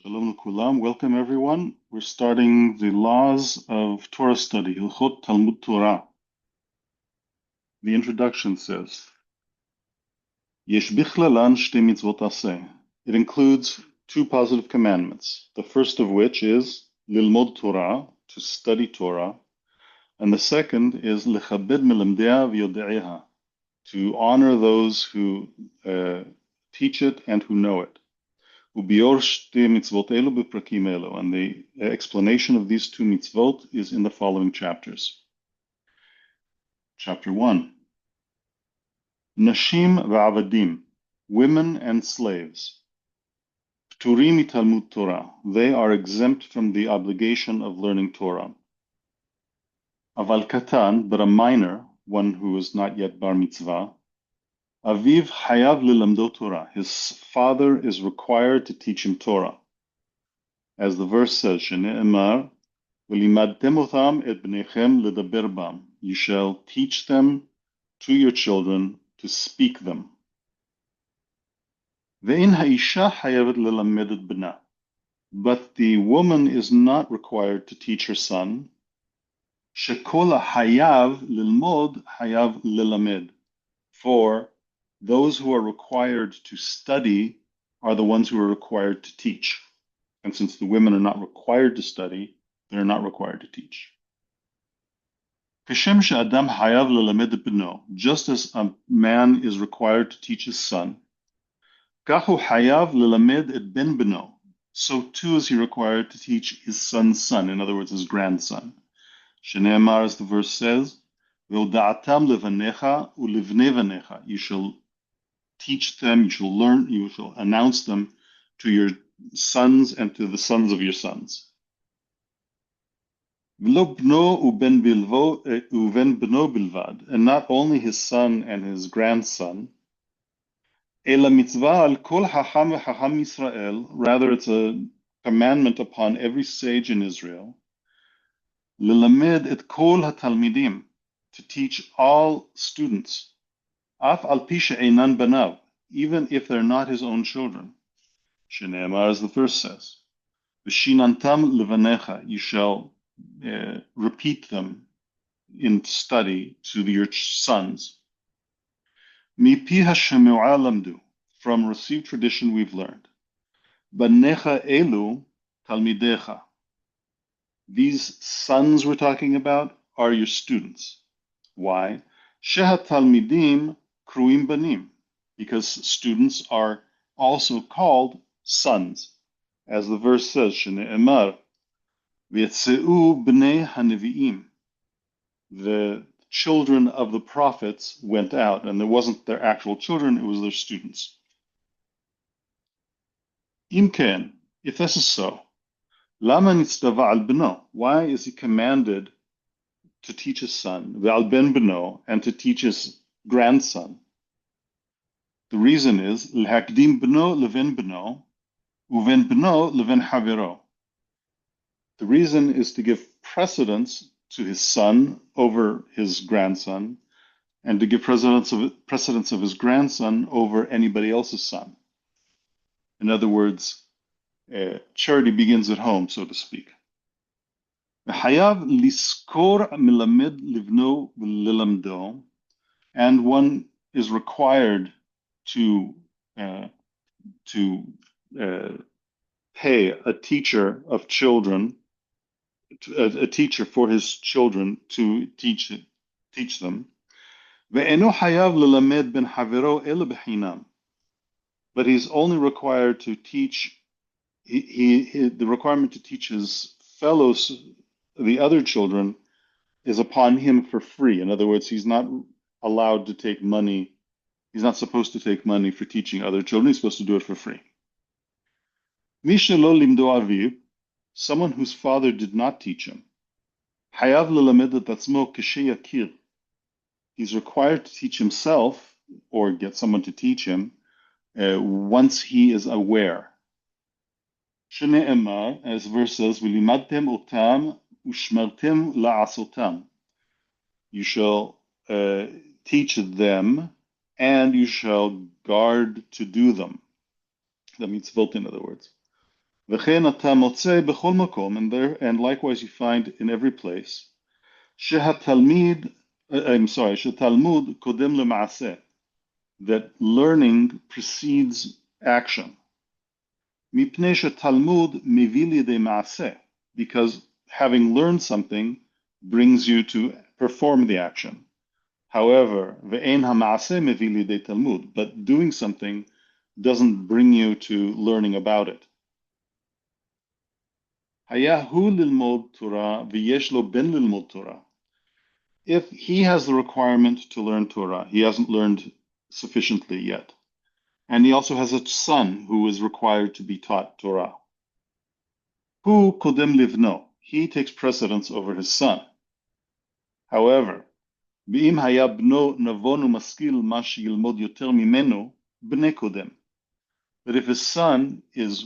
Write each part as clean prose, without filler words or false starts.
Shalom Kulam. Welcome everyone. We're starting the laws of Torah study, Hilchot Talmud Torah. The introduction says, Yesh bichlalan shte mitzvot aseh. It includes two positive commandments. The first of which is Lilmod Torah, to study Torah, and the second is Lechabed melemdea v'yode'eha, to honor those who teach it and who know it. And the explanation of these two mitzvot is in the following chapters. Chapter 1. Nashim v'avadim, women and slaves. Pturim Talmud Torah, they are exempt from the obligation of learning Torah. Aval katan, but a minor, one who is not yet bar mitzvah, Aviv hayav lilamdo Torah, his father is required to teach him Torah. As the verse says, Shene'emar, V'limadtem otam et bnechem ledaber bam. You shall teach them to your children to speak them. Ve'in ha'isha hayavet lelamed et bna. But the woman is not required to teach her son. Shekol hayav lilmod hayav lelamed. For those who are required to study are the ones who are required to teach. And since the women are not required to study, they're not required to teach. Kashem she'adam hayav lelamed bno, just as a man is required to teach his son, kahu hayav lelamed et ben bno, so too is he required to teach his son's son, in other words, his grandson. Shene'emar, as the verse says, ve'oda'atam levanecha ulivnei vanecha. You shall teach them, you shall learn, you shall announce them to your sons and to the sons of your sons. And not only his son and his grandson, rather it's a commandment upon every sage in Israel, to teach all students, even if they're not his own children. Shene'emar, as the verse says, V'shinantam levanecha, you shall repeat them in study to your sons. Mipi hashemu'a lamdu, from received tradition we've learned. Banecha elu talmidecha. These sons we're talking about are your students. Why? Sheha talmidim kruim banim, because students are also called sons. As the verse says, Shene'emar, V'yetzeu b'nei hanevi'im. The children of the prophets went out, and it wasn't their actual children, it was their students. Imken, if this is so, lama nitztava al b'no, why is he commanded to teach his son, v'al ben b'no, and to teach his grandson? The reason is, l'hakdim b'no leven b'no, uven b'no leven havero. The reason is to give precedence to his son over his grandson, and to give precedence of his grandson over anybody else's son. In other words, charity begins at home, so to speak. And one is required to pay a teacher of children, a teacher for his children to teach them. But he's only required to teach, the requirement to teach his fellows, the other children, is upon him for free. In other words, he's not allowed to take money. He's not supposed to take money for teaching other children. He's supposed to do it for free. Someone whose father did not teach him, he's required to teach himself or get someone to teach him once he is aware. Shene'emar, as the verse says, v'limadtem otam ushmertem la'asotam. You shall teach them and you shall guard to do them. The mitzvot, in other words. וכן אתה מוצא בכל מקום, and likewise you find in every place, שהתלמיד, I'm sorry, שתלמוד קודם למעשה, that learning precedes action. מפני שתלמוד מביא לידי מעשה, because having learned something brings you to perform the action. However, ve'en ha'ma'aseh mevi lidei talmud, but doing something doesn't bring you to learning about it. Haya hu lilmod Torah v'yesh lo ben lilmod Torah. If he has the requirement to learn Torah, he hasn't learned sufficiently yet. And he also has a son who is required to be taught Torah. Hu kodem livno. He takes precedence over his son. However, ואם היה בנו נבון ומשכיל מה שילמוד יותר ממנו, בני קודם. But if his son is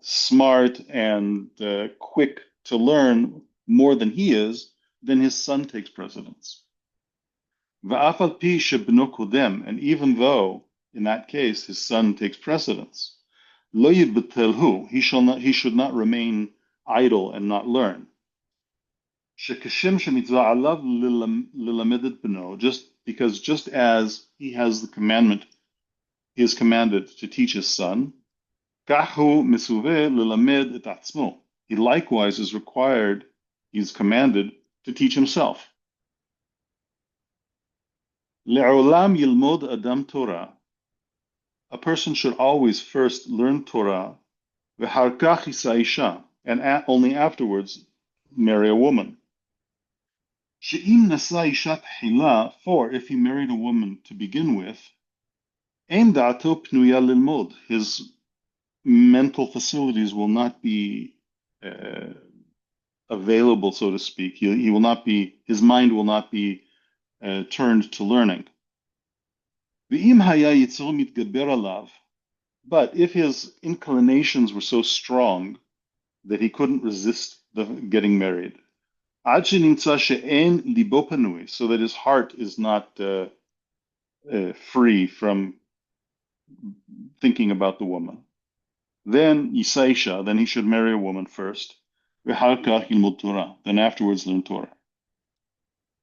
smart and quick to learn more than he is, then his son takes precedence. ואף על פי שבנו קודם, and even though, in that case, his son takes precedence, לא יתבטל הוא, he should not remain idle and not learn. שכשם שמצווה עליו ללמד את בנו, just as he has the commandment, he is commanded to teach his son, כך הוא מצווה ללמד את עצמו. He likewise is required, he is commanded to teach himself. לעולם ילמוד אדם תורה. A person should always first learn Torah, ואחר כך יישא אישה, and only afterwards marry a woman. שאם נשא אישה תחילה, for if he married a woman to begin with, אין דעתו פנויה ללמוד. His mental facilities will not be available, so to speak. He will not be, his mind will not be turned to learning. ואם היה יצרו מתגבר עליו, but if his inclinations were so strong that he couldn't resist getting married, עד שנמצא שאין ליבו פנוי, so that his heart is not free from thinking about the woman, then יישא אישה, then he should marry a woman first, ואחר כך ילמוד תורה, then afterwards learn Torah.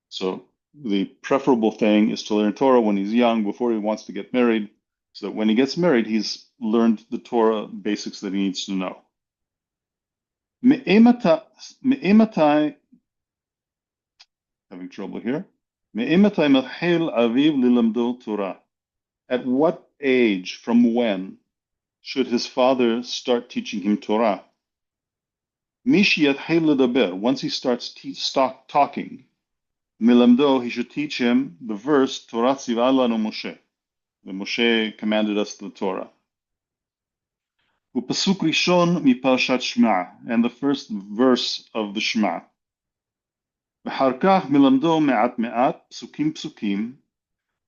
So the preferable thing is to learn Torah when he's young, before he wants to get married, so that when he gets married, he's learned the Torah basics that he needs to know. מאימתי, having trouble here, מאימתי מתחיל אביו ללמדו תורה? At what age, from when, should his father start teaching him Torah? מי שיתחיל לדבר, once he starts talking, מלמדו, he should teach him the verse, Torah ציווה לנו משה. The Moshe commanded us the Torah. ופסוק ראשון מפרשת שמע, and the first verse of the Shema. ואחר כך מלמדו מעט מעט, פסוקים פסוקים,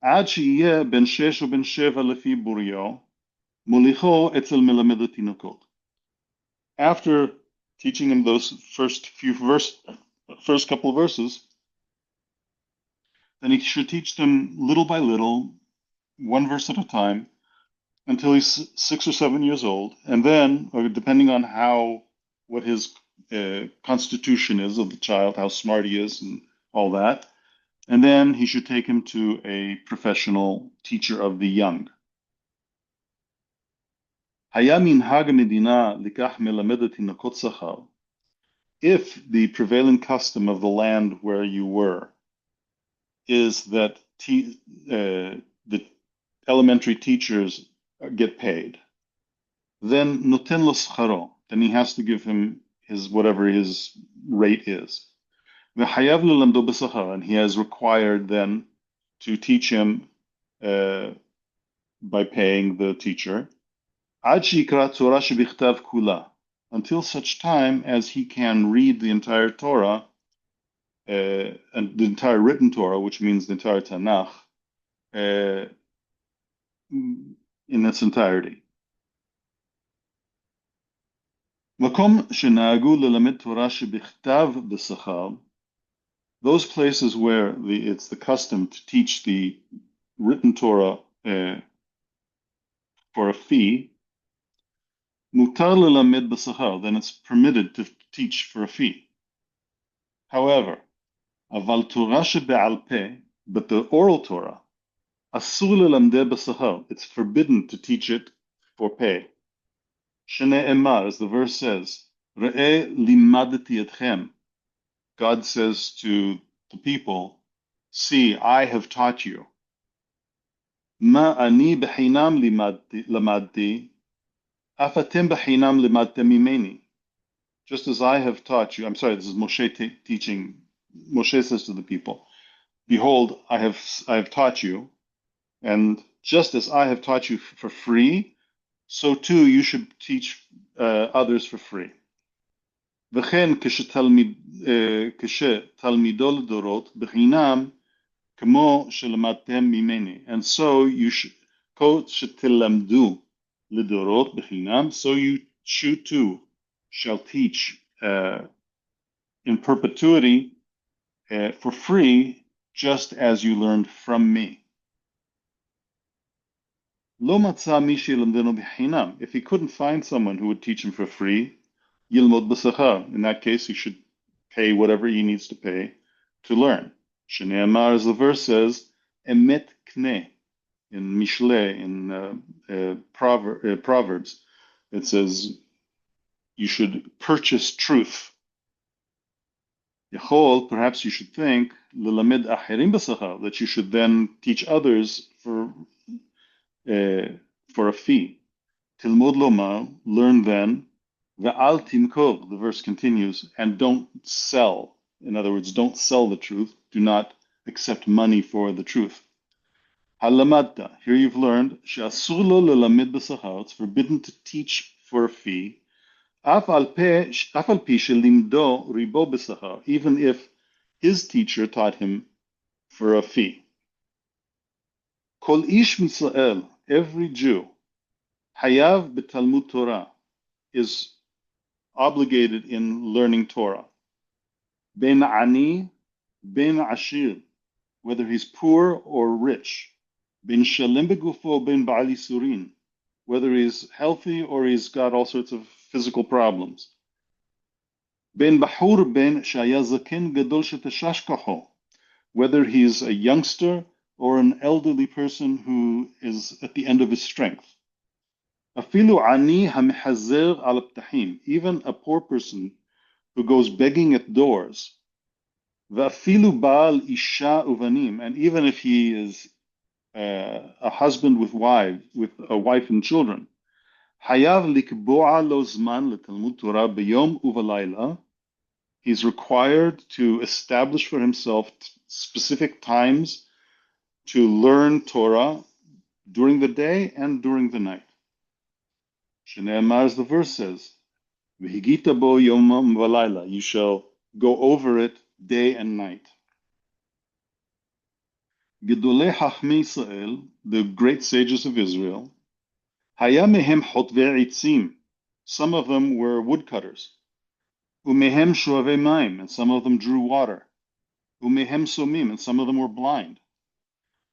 עד שיהיה בן 6 או בן 7 לפי בוריו, מוליכו אצל מלמד התינוקות. After teaching him those first couple of verses, then he should teach them little by little, one verse at a time, until he's 6 or 7 years old, and then, or depending on what his constitution is of the child, how smart he is, and all that, and then he should take him to a professional teacher of the young. היה מנהג המדינה לקח מלמד התינוקות שכר. If the prevailing custom of the land where you were is that the elementary teachers get paid, then noten lo scharo, then he has to give him whatever his rate is. V'hayav lelamdo b'sachar, and he has required then to teach him by paying the teacher. Ad shikra Torah shebichtav kula, until such time as he can read the entire Torah, and the entire written Torah, which means the entire Tanakh, in its entirety. Makom shenagu lelamed Torah shebichtav b'sachar, those places where it's the custom to teach the written Torah for a fee, mutar lelamed b'sachar, then it's permitted to teach for a fee. However, aval Torah shebe'al peh, but the oral Torah, asur lelamdeh b'sachar, it's forbidden to teach it for pay. Shne'emar, as the verse says, Re'eh limadeti etchem. God says to the people, see, I have taught you. Ma ani b'chinam lamadti, af atem b'chinam limadtem mimeni. Just as I have taught you, I'm sorry, this is Moshe teaching. Moshe says to the people, behold, I have taught you, and just as I have taught you for free, so too you should teach others for free. וכן כשתלמידו לדורות בחינם כמו שלמדתם ממני. And so you should, שתלמדו לדורות בחינם, so you too shall teach in perpetuity for free, just as you learned from me. לא מצא מי שילמדנו בחינם. If he couldn't find someone who would teach him for free, Yilmod b'sachar. In that case, he should pay whatever he needs to pay to learn. Shne'emar, as the verse says, emet kne, in Mishle, in Proverbs, it says you should purchase truth. Yachol, perhaps you should think, lelamed acherim b'sachar, that you should then teach others for a fee. Tilmod lomar, learn then. Ve'al timkor, the verse continues, and don't sell. In other words, don't sell the truth. Do not accept money for the truth. Halamadta, here you've learned, she'asur lo lelamid b'sachar, it's forbidden to teach for a fee, af al pi shelimdo ribo b'sachar, even if his teacher taught him for a fee. Kol ish Yisrael, every Jew, hayav b'talmud Torah, is obligated in learning Torah. Ben ani, ben ashir, whether he's poor or rich. Ben shalem begufo, ben ba'al yisurin, whether he's healthy or he's got all sorts of physical problems. Ben bahur, ben shaya zaken gadol shetashashkaho, whether he's a youngster or an elderly person who is at the end of his strength. Afilu ani hamehazer al ptahim, even a poor person who goes begging at doors. Va'afilu baal isha uvanim, and even if he is a husband with a wife and children. Hayav likbo'a lo zman letalmud Torah b'yom uvalayla. He's required to establish for himself specific times to learn Torah during the day and during the night. Shne'emar, as the verse says, V'higita bo yomam v'layla, you shall go over it day and night. Gedolei Chachmei Israel, the great sages of Israel, haya mehem chotvei itzim, some of them were woodcutters. Umehem shoavei maim, and some of them drew water. Umehem somim, and some of them were blind.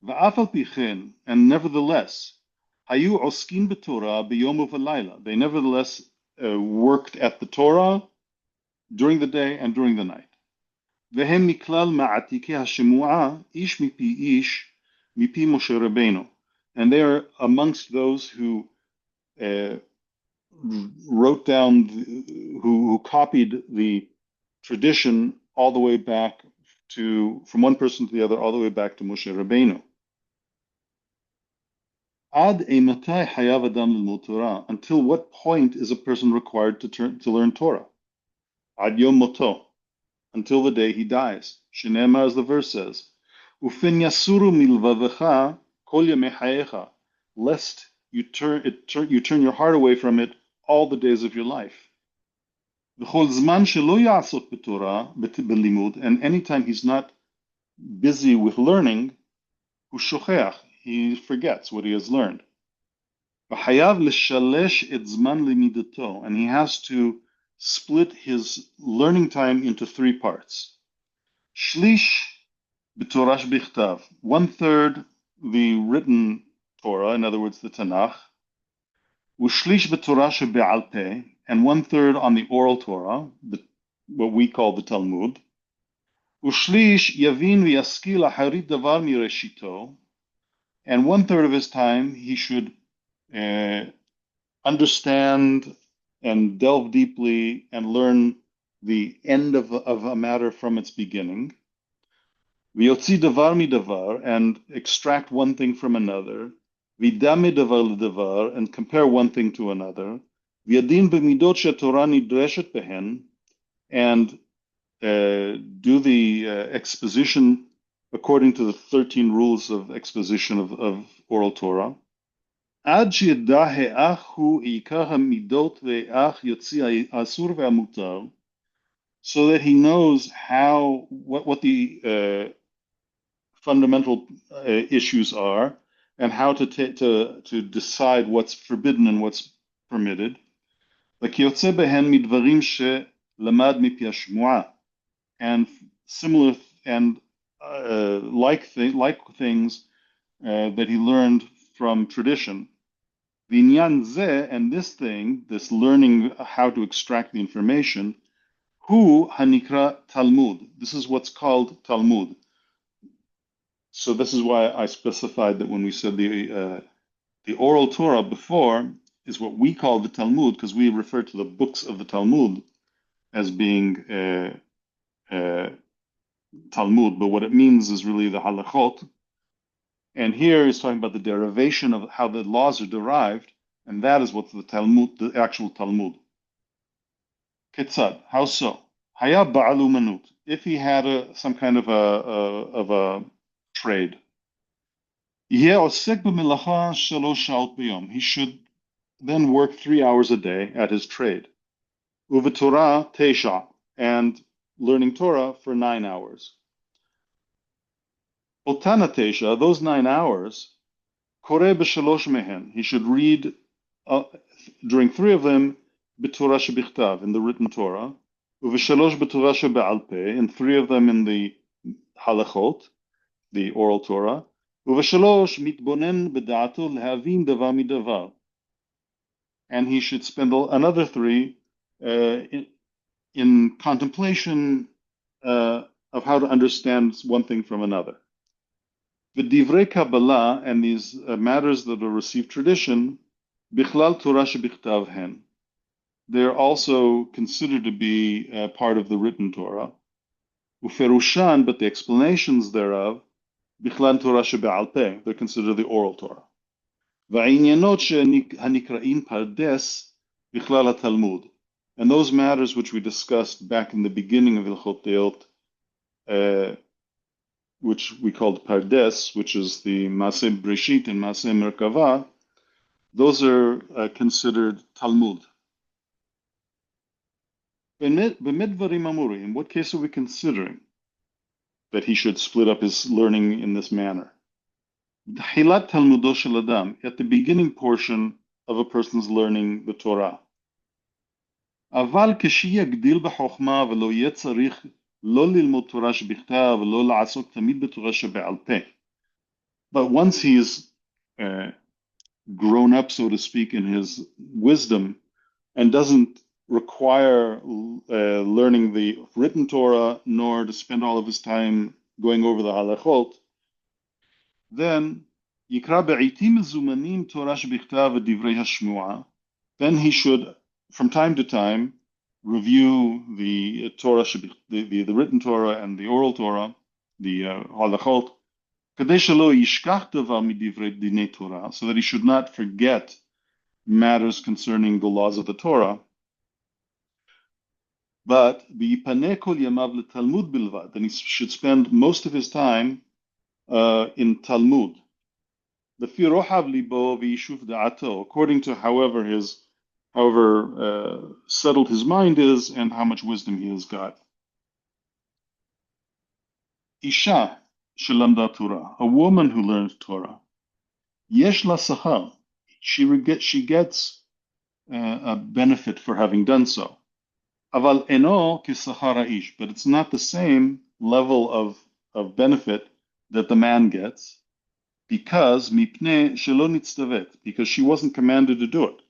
Va'af al pi chen, and nevertheless, hayu oskin b'Torah b'yom u'v'layla, they nevertheless worked at the Torah during the day and during the night. והם מכלל מעתיקי השמועה, איש מפי איש, מפי משה רבנו. And they are amongst those who wrote down, who copied the tradition all the way back from one person to the other, all the way back to Moshe Rabbeinu. Ad eimatai hayav adam lilmod Torah, until what point is a person required to learn Torah? Ad yom moto, until the day he dies. Shne'emar, as the verse says, Ufen yasuru milvavecha kol yamei hayecha, lest you turn your heart away from it all the days of your life. V'chol zman shelo ya'asok b'Torah b'limud, and anytime he's not busy with learning, hu shocheach, he forgets what he has learned. V'hayav l'shalesh et zman limidato, and he has to split his learning time into three parts. Shlish b'torash bichtav, 1/3 the written Torah, in other words, the Tanakh. Ushlish b'Torah shebe'al peh, and 1/3 on the oral Torah, what we call the Talmud. Ushlish yavin v'yaskil aharit davar mireshito, and 1/3 of his time he should uh, understand and delve deeply and learn the end of a matter from its beginning. V'yotzi davar midavar, and extract one thing from another. V'dame davar l'davar, and compare one thing to another. V'yadin b'midot she'Torah nidreshet behen, and do the exposition according to the 13 rules of exposition of oral Torah. Ad שידע האח הוא עיקר המידות והאח יוציא האסור והמותר, so that he knows what the fundamental issues are and how to decide what's forbidden and what's permitted. וכיוצא בהן מדברים שלמד מפי השמועה, and similar and like things that he learned from tradition. Vinyan ze, and this thing, this learning how to extract the information, hu hanikra Talmud. This is what's called Talmud. So this is why I specified that when we said the oral Torah before is what we call the Talmud, because we refer to the books of the Talmud as being Talmud, but what it means is really the halachot. And here he's talking about the derivation of how the laws are derived, and that is what's the Talmud, the actual Talmud. Ketzad, how so? Haya ba'al umanut, if he had some kind of a trade. Yeh osek b'melacha shalosh sha'ot b'yom. He should then work 3 hours a day at his trade. Uvetorah teisha, and learning Torah for 9 hours. Otana teisha, those 9 hours, koreh b'shalosh mehen. He should read during 3 of them b'Torah shebichtav, in the written Torah, uv'shalosh b'Torah shebe'al peh, and 3 of them in the halachot, the oral Torah, uv'shalosh mitbonen b'da'ato lehavin davar midavar, and he should spend another 3 in contemplation of how to understand one thing from another. The divrei Kabbalah, and these matters that are received tradition, bichlal Torah shebichtav hen. They're also considered to be part of the written Torah. Uferushan, but the explanations thereof, bichlal Torah shebe'al peh. They're considered the oral Torah. Va'inyanot hanikrain pardes bichlal haTalmud. And those matters which we discussed back in the beginning of Hilchot Deot, which we called Pardes, which is the Maseh Breshit and Maseh Merkava, those are considered Talmud. In what case are we considering that he should split up his learning in this manner? Hilat Talmudo shel Adam, at the beginning portion of a person's learning the Torah. אבל כשיגדיל בחוכמה ולא יהיה צריך לא ללמוד תורה שבכתב ולא לעסוק תמיד בתורה שבעל פה. But once he is grown up, so to speak, in his wisdom and doesn't require learning the written Torah nor to spend all of his time going over the halachot, then יקרא בעיתים מזומנים תורה שבכתב ודברי השמועה, then he should from time to time review the Torah, the written Torah and the oral Torah, the halachot, כדי שלא ישכח דבר מדברי דיני Torah, so that he should not forget matters concerning the laws of the Torah. But ויפנה כל ימיו לתלמוד בלבד, then he should spend most of his time in Talmud. לפי רוחב ליבו ויישוב דעתו, according to however settled his mind is and how much wisdom he has got. Isha shelamda Torah, a woman who learns Torah. Yesh la sahar, she gets a benefit for having done so. Aval eno kisahar ish, but it's not the same level of benefit that the man gets, because mipnei shelo nitztavet, because she wasn't commanded to do it.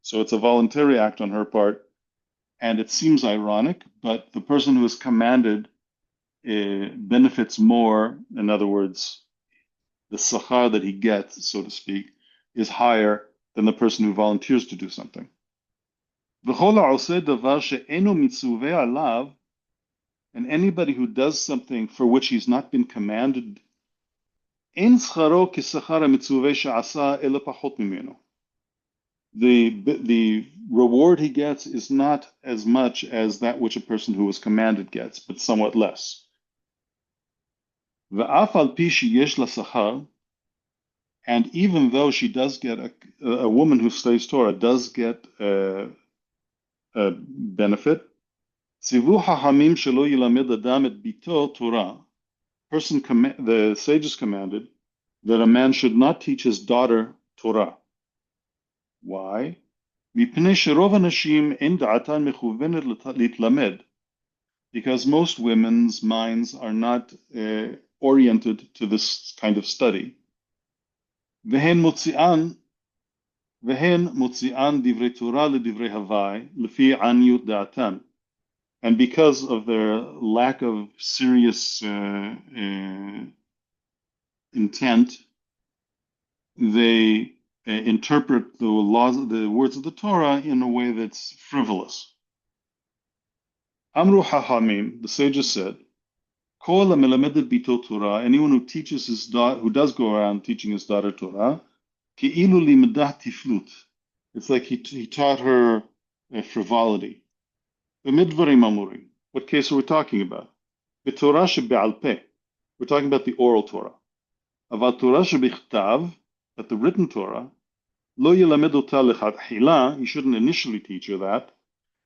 So it's a voluntary act on her part, and it seems ironic, but the person who is commanded benefits more. In other words, the sachar that he gets, so to speak, is higher than the person who volunteers to do something. וכל העושה דבר שאינו מצווה עליו, and anybody who does something for which he's not been commanded, אין שכרו כשכר המצווה שעשה אלא פחות ממנו. The reward he gets is not as much as that which a person who was commanded gets, but somewhat less. ואף על פי שיש לה שכר, and even though she does get a woman who studies Torah does get a benefit, ציוו חכמים שלא ילמד אדם את ביתו תורה. The sages commanded that a man should not teach his daughter Torah. Why? מפני שרוב הנשים אין דעתן מכוונת להתלמד. Because most women's minds are not oriented to this kind of study. והן מוציאן דברי תורה לדברי הוואי, לפי עניות דעתן. And because of their lack of serious intent, they interpret the words of the Torah in a way that's frivolous. Amru Hachamim, the sages said, Kol hamelamedet bito Torah, anyone who teaches his daughter, who does go around teaching his daughter Torah, ki'ilu limedah tiflut. It's like he taught her frivolity. B'midvarim amurim. What case are we talking about? B'torah shebe'al peh. We're talking about the oral Torah. Aval Torah shebichtav, but the written Torah, lo yelamed ota lechatchila, he shouldn't initially teach her that.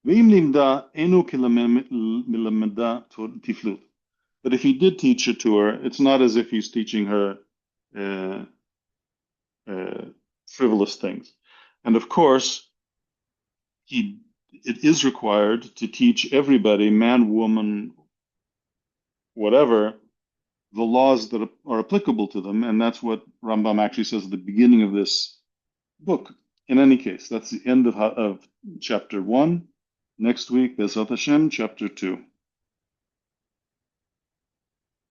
Ve'im limda enu kilameda tiflut. But if he did teach it to her, it's not as if he's teaching her frivolous things. And of course, it is required to teach everybody, man, woman, whatever, the laws that are applicable to them. And that's what Rambam actually says at the beginning of this book. In any case, that's the end of chapter 1. Next week, Bezat Hashem, chapter 2.